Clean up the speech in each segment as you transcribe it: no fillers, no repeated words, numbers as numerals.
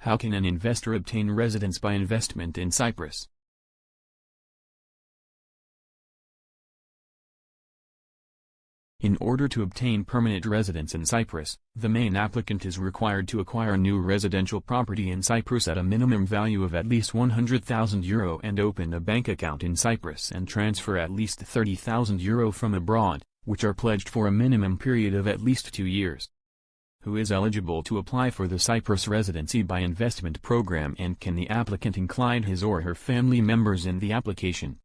How can an investor obtain residence by investment in Cyprus? In order to obtain permanent residence in Cyprus, the main applicant is required to acquire new residential property in Cyprus at a minimum value of at least €100,000 and open a bank account in Cyprus and transfer at least €30,000 from abroad, which are pledged for a minimum period of at least 2 years. Who is eligible to apply for the Cyprus Residency by Investment Program, and can the applicant include his or her family members in the application?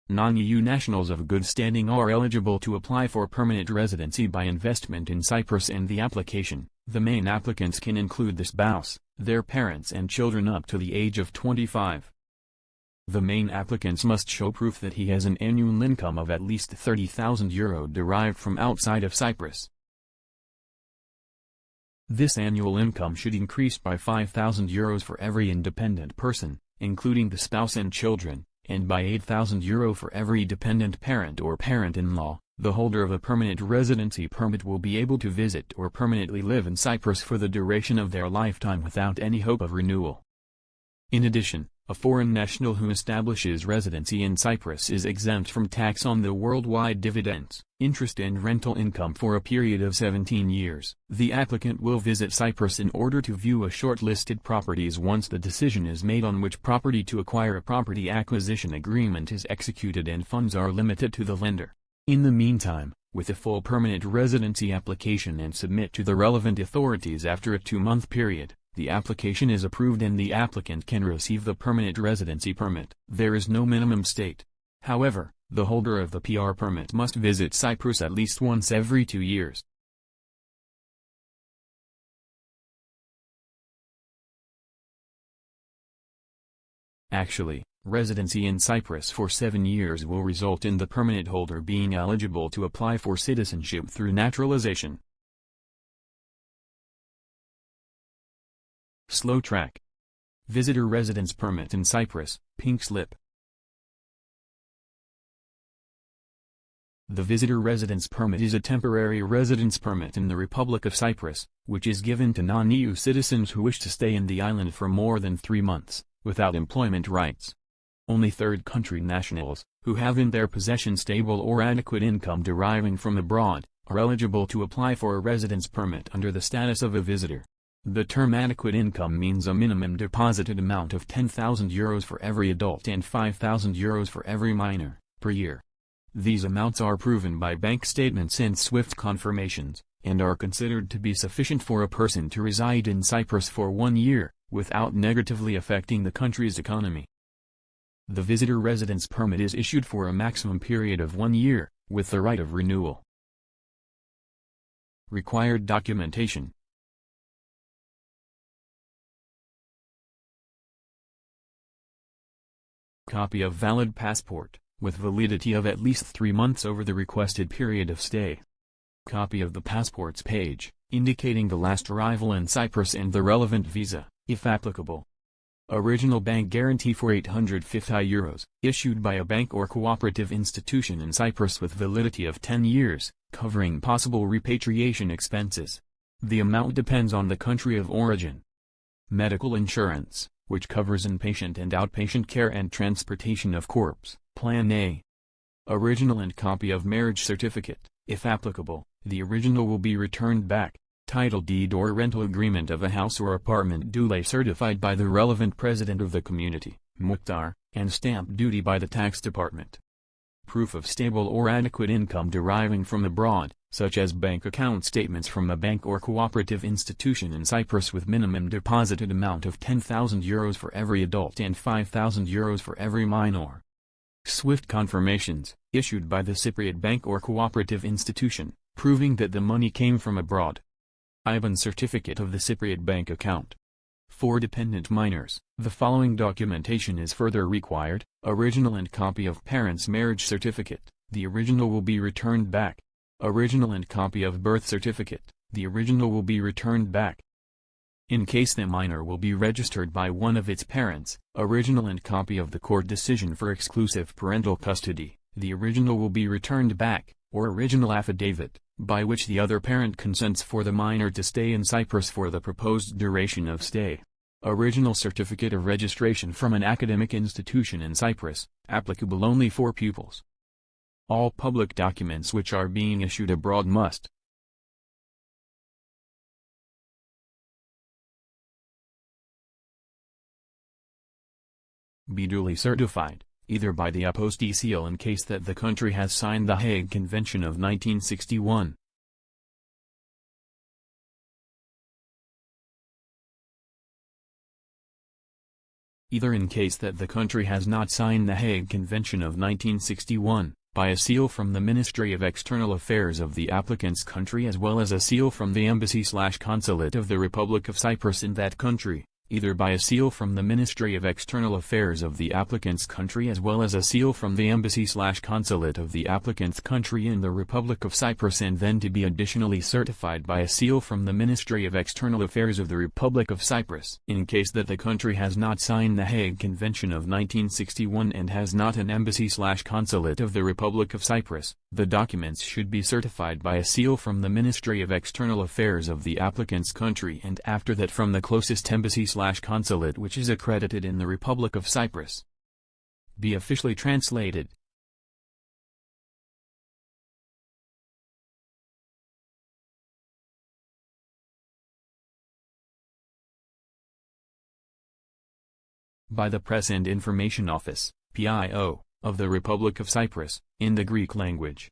Non-EU nationals of good standing are eligible to apply for permanent residency by investment in Cyprus, and the application. The main applicants can include the spouse, their parents and children up to the age of 25. The main applicants must show proof that he has an annual income of at least €30,000 derived from outside of Cyprus. This annual income should increase by €5,000 for every independent person, including the spouse and children, and by €8,000 for every dependent parent or parent-in-law. The holder of a permanent residency permit will be able to visit or permanently live in Cyprus for the duration of their lifetime without any hope of renewal. In addition, a foreign national who establishes residency in Cyprus is exempt from tax on the worldwide dividends, interest and rental income for a period of 17 years. The applicant will visit Cyprus in order to view a short-listed properties. Once the decision is made on which property to acquire, a property acquisition agreement is executed and funds are limited to the lender. In the meantime, with a full permanent residency application and submit to the relevant authorities after a 2-month period, the application is approved and the applicant can receive the permanent residency permit. There is no minimum state. However, the holder of the PR permit must visit Cyprus at least once every 2 years. Actually, residency in Cyprus for 7 years will result in the permanent holder being eligible to apply for citizenship through naturalization. Slow track. Visitor residence permit in Cyprus, pink slip. The visitor residence permit is a temporary residence permit in the Republic of Cyprus, which is given to non-EU citizens who wish to stay in the island for more than 3 months, without employment rights. Only third country nationals, who have in their possession stable or adequate income deriving from abroad, are eligible to apply for a residence permit under the status of a visitor. The term adequate income means a minimum deposited amount of €10,000 for every adult and €5,000 for every minor, per year. These amounts are proven by bank statements and SWIFT confirmations, and are considered to be sufficient for a person to reside in Cyprus for 1 year, without negatively affecting the country's economy. The visitor residence permit is issued for a maximum period of 1 year, with the right of renewal. Required documentation. Copy of valid passport, with validity of at least 3 months over the requested period of stay. Copy of the passport's page, indicating the last arrival in Cyprus and the relevant visa, if applicable. Original bank guarantee for €850, issued by a bank or cooperative institution in Cyprus with validity of 10 years, covering possible repatriation expenses. The amount depends on the country of origin. Medical insurance, which covers inpatient and outpatient care and transportation of corpse, Plan A. Original and copy of marriage certificate, if applicable. The original will be returned back. Title deed or rental agreement of a house or apartment duly certified by the relevant president of the community, Mukhtar, and stamp duty by the tax department. Proof of stable or adequate income deriving from abroad, such as bank account statements from a bank or cooperative institution in Cyprus with minimum deposited amount of €10,000 for every adult and €5,000 for every minor. SWIFT confirmations, issued by the Cypriot bank or cooperative institution, proving that the money came from abroad. IBAN certificate of the Cypriot bank account. For dependent minors, the following documentation is further required: original and copy of parents' marriage certificate, the original will be returned back. Original and copy of birth certificate, the original will be returned back. In case the minor will be registered by one of its parents, original and copy of the court decision for exclusive parental custody, the original will be returned back, or original affidavit, by which the other parent consents for the minor to stay in Cyprus for the proposed duration of stay. Original certificate of registration from an academic institution in Cyprus, applicable only for pupils. All public documents which are being issued abroad must be duly certified, either by the apostille seal in case that the country has signed the Hague Convention of 1961. Either in case that the country has not signed the Hague Convention of 1961, by a seal from the Ministry of External Affairs of the applicant's country as well as a seal from the Embassy/Consulate of the Republic of Cyprus in that country, either by a seal from the Ministry of External Affairs of the applicant's country as well as a seal from the Embassy/Consulate of the applicant's country in the Republic of Cyprus, and then to be additionally certified by a seal from the Ministry of External Affairs of the Republic of Cyprus. In case that the country has not signed the Hague Convention of 1961 and has not an Embassy/Consulate of the Republic of Cyprus, the documents should be certified by a seal from the Ministry of External Affairs of the applicant's country, and after that from the closest Embassy/Consulate which is accredited in the Republic of Cyprus. Be officially translated. By the Press and Information Office, PIO, of the Republic of Cyprus, in the Greek language.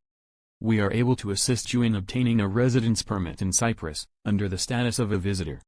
We are able to assist you in obtaining a residence permit in Cyprus, under the status of a visitor.